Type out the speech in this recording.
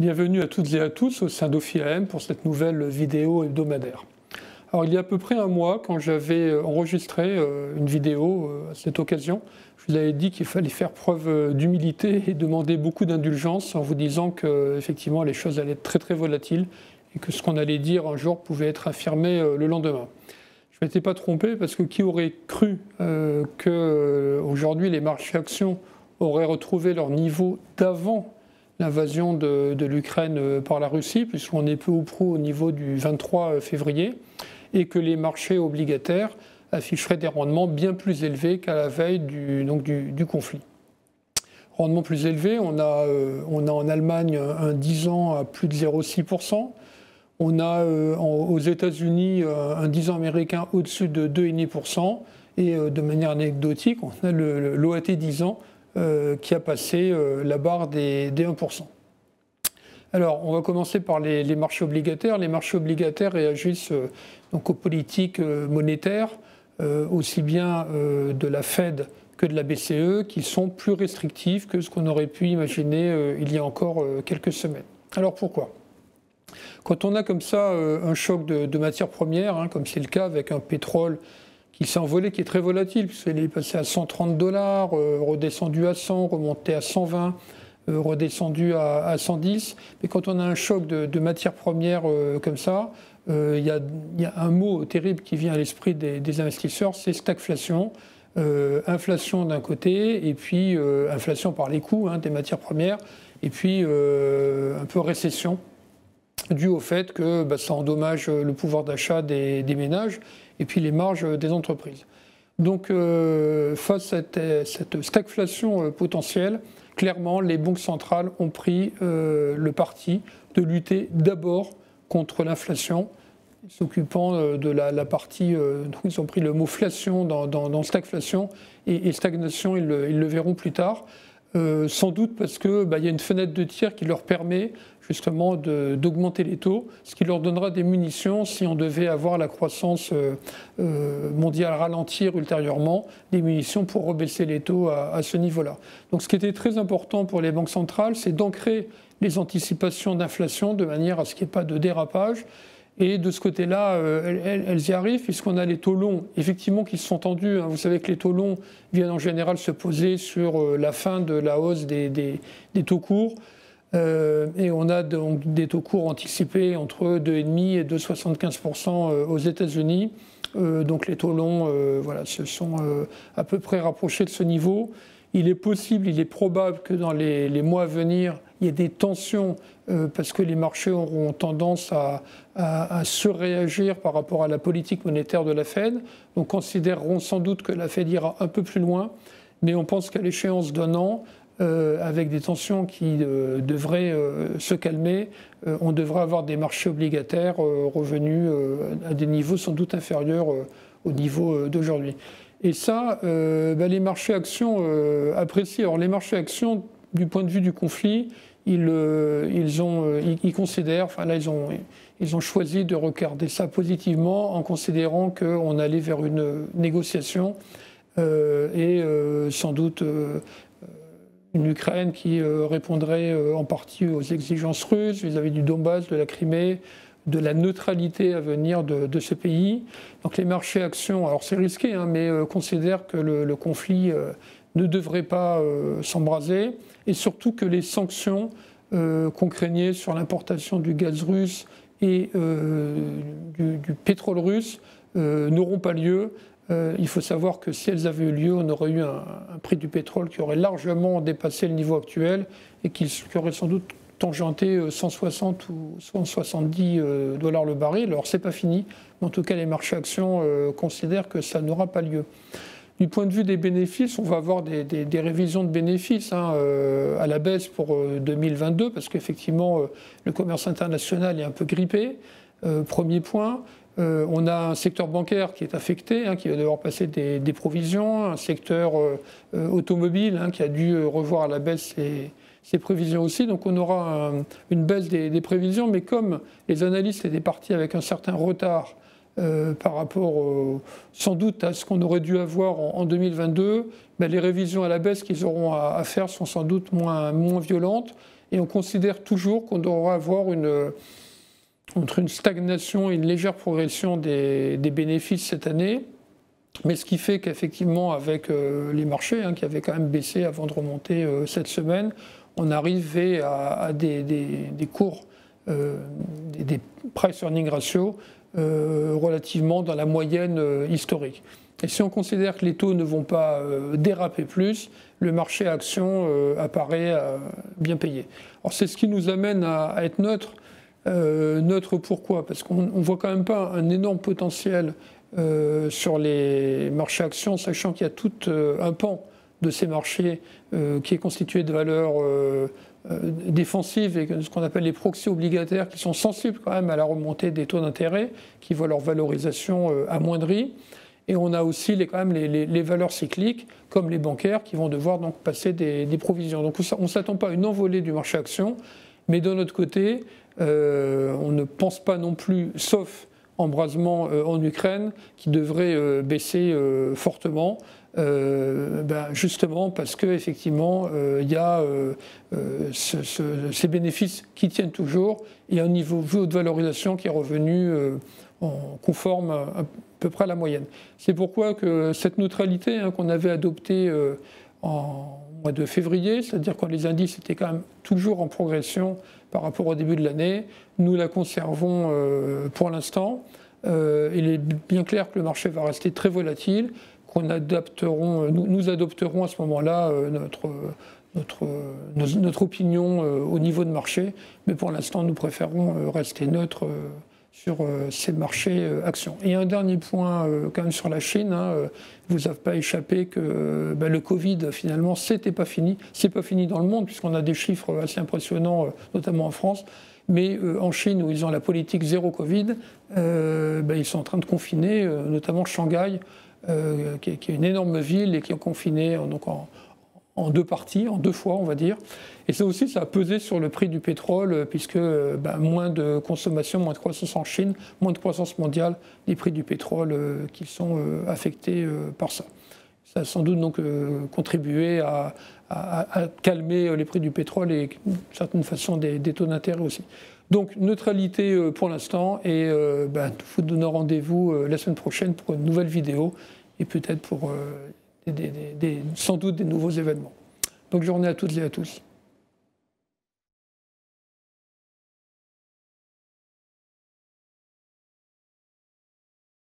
Bienvenue à toutes et à tous au sein d'OFI-AM pour cette nouvelle vidéo hebdomadaire. Alors il y a à peu près un mois, quand j'avais enregistré une vidéo à cette occasion, je vous avais dit qu'il fallait faire preuve d'humilité et demander beaucoup d'indulgence en vous disant que effectivement les choses allaient être très très volatiles et que ce qu'on allait dire un jour pouvait être affirmé le lendemain. Je ne m'étais pas trompé parce que qui aurait cru qu'aujourd'hui les marchés actions auraient retrouvé leur niveau d'avant l'invasion de l'Ukraine par la Russie, puisqu'on est peu ou prou au niveau du 23 février, et que les marchés obligataires afficheraient des rendements bien plus élevés qu'à la veille du conflit. Rendement plus élevé, on a en Allemagne un 10 ans à plus de 0,6%, on a aux États-Unis un 10 ans américain au-dessus de 2,5%, et de manière anecdotique, on a l'OAT 10 ans qui a passé la barre des 1%. Alors, on va commencer par les marchés obligataires. Les marchés obligataires réagissent donc aux politiques monétaires, aussi bien de la Fed que de la BCE, qui sont plus restrictives que ce qu'on aurait pu imaginer il y a encore quelques semaines. Alors pourquoi ? Quand on a comme ça un choc de matières premières, comme c'est le cas avec un pétrole qui s'est envolé, qui est très volatile, puisqu'il est passé à $130, redescendu à 100, remonté à 120, redescendu à 110. Mais quand on a un choc de matières premières comme ça, il y a un mot terrible qui vient à l'esprit des investisseurs, c'est stagflation. Inflation d'un côté, et puis inflation par les coûts des matières premières, et puis un peu récession, dû au fait que ça endommage le pouvoir d'achat des ménages et puis les marges des entreprises. Donc face à cette stagflation potentielle, clairement les banques centrales ont pris le parti de lutter d'abord contre l'inflation, s'occupant de la partie, donc ils ont pris le mot flation dans stagflation et stagnation, ils le verront plus tard. Sans doute parce qu'il y a une fenêtre de tir qui leur permet justement d'augmenter les taux, ce qui leur donnera des munitions si on devait avoir la croissance mondiale ralentir ultérieurement, des munitions pour rebaisser les taux à ce niveau-là. Donc ce qui était très important pour les banques centrales, c'est d'ancrer les anticipations d'inflation de manière à ce qu'il n'y ait pas de dérapage. Et de ce côté-là, elles y arrivent, puisqu'on a les taux longs, effectivement, qui se sont tendus. Vous savez que les taux longs viennent en général se poser sur la fin de la hausse des taux courts. Et on a donc des taux courts anticipés entre 2,5 et 2,75% aux États-Unis. Donc les taux longs se sont à peu près rapprochés de ce niveau. Il est possible, il est probable que dans les mois à venir, il y ait des tensions parce que les marchés auront tendance à surréagir par rapport à la politique monétaire de la Fed. Donc considéreront sans doute que la Fed ira un peu plus loin, mais on pense qu'à l'échéance d'un an, avec des tensions qui devraient se calmer, on devrait avoir des marchés obligataires revenus à des niveaux sans doute inférieurs au niveau d'aujourd'hui. Et ça, les marchés actions apprécient. Alors les marchés actions, du point de vue du conflit, ils considèrent, enfin là ils ont choisi de regarder ça positivement en considérant qu'on allait vers une négociation et sans doute une Ukraine qui répondrait en partie aux exigences russes vis-à-vis du Donbass, de la Crimée, de la neutralité à venir de ce pays. Donc les marchés actions, alors c'est risqué, mais considèrent que le conflit ne devrait pas s'embraser, et surtout que les sanctions qu'on craignait sur l'importation du gaz russe et du pétrole russe n'auront pas lieu. Il faut savoir que si elles avaient eu lieu, on aurait eu un prix du pétrole qui aurait largement dépassé le niveau actuel et qui aurait sans doute tangenté 160 ou 170 dollars le baril. Alors c'est pas fini, mais en tout cas les marchés actions considèrent que ça n'aura pas lieu. Du point de vue des bénéfices, on va avoir des révisions de bénéfices à la baisse pour 2022 parce qu'effectivement le commerce international est un peu grippé. Premier point. On a un secteur bancaire qui est affecté, qui va devoir passer des provisions, un secteur automobile qui a dû revoir à la baisse ses prévisions aussi. Donc on aura une baisse des prévisions, mais comme les analystes étaient partis avec un certain retard par rapport sans doute à ce qu'on aurait dû avoir en 2022, les révisions à la baisse qu'ils auront à faire sont sans doute moins violentes. Et on considère toujours qu'on devra avoir entre une stagnation et une légère progression des bénéfices cette année. Mais ce qui fait qu'effectivement, avec les marchés, qui avaient quand même baissé avant de remonter cette semaine, on arrivait à des cours, des price earning ratio relativement dans la moyenne historique. Et si on considère que les taux ne vont pas déraper plus, le marché action apparaît bien payé. Alors c'est ce qui nous amène à être neutre. Neutre pourquoi? Parce qu'on ne voit quand même pas un énorme potentiel sur les marchés actions, sachant qu'il y a tout un pan de ces marchés qui est constitué de valeurs défensives et ce qu'on appelle les proxys obligataires qui sont sensibles quand même à la remontée des taux d'intérêt, qui voient leur valorisation amoindrie. Et on a aussi quand même les valeurs cycliques, comme les bancaires, qui vont devoir donc passer des provisions. Donc on ne s'attend pas à une envolée du marché action, mais d'un autre côté, on ne pense pas non plus, sauf embrasement en Ukraine, qui devrait baisser fortement. Justement parce qu'effectivement, il y a ces bénéfices qui tiennent toujours et un niveau de valorisation qui est revenu conforme à peu près à la moyenne. C'est pourquoi que cette neutralité qu'on avait adoptée en mois de février, c'est-à-dire quand les indices étaient quand même toujours en progression par rapport au début de l'année, nous la conservons pour l'instant. Il est bien clair que le marché va rester très volatile, nous adopterons à ce moment-là notre opinion au niveau de marché, mais pour l'instant nous préférons rester neutres sur ces marchés actions. Et un dernier point quand même sur la Chine, vous n'a pas échappé que le Covid finalement c'était pas fini, c'est pas fini dans le monde puisqu'on a des chiffres assez impressionnants, notamment en France. Mais en Chine, où ils ont la politique zéro Covid, ils sont en train de confiner, notamment Shanghai, qui est une énorme ville et qui est confinée donc en deux parties, en deux fois, on va dire. Et ça aussi, ça a pesé sur le prix du pétrole, puisque moins de consommation, moins de croissance en Chine, moins de croissance mondiale, les prix du pétrole qui sont affectés par ça. Ça a sans doute donc contribué à calmer les prix du pétrole et d'une certaine façon des taux d'intérêt aussi. Donc neutralité pour l'instant et vous donne rendez-vous la semaine prochaine pour une nouvelle vidéo et peut-être pour sans doute des nouveaux événements. Bonne journée à toutes et à tous.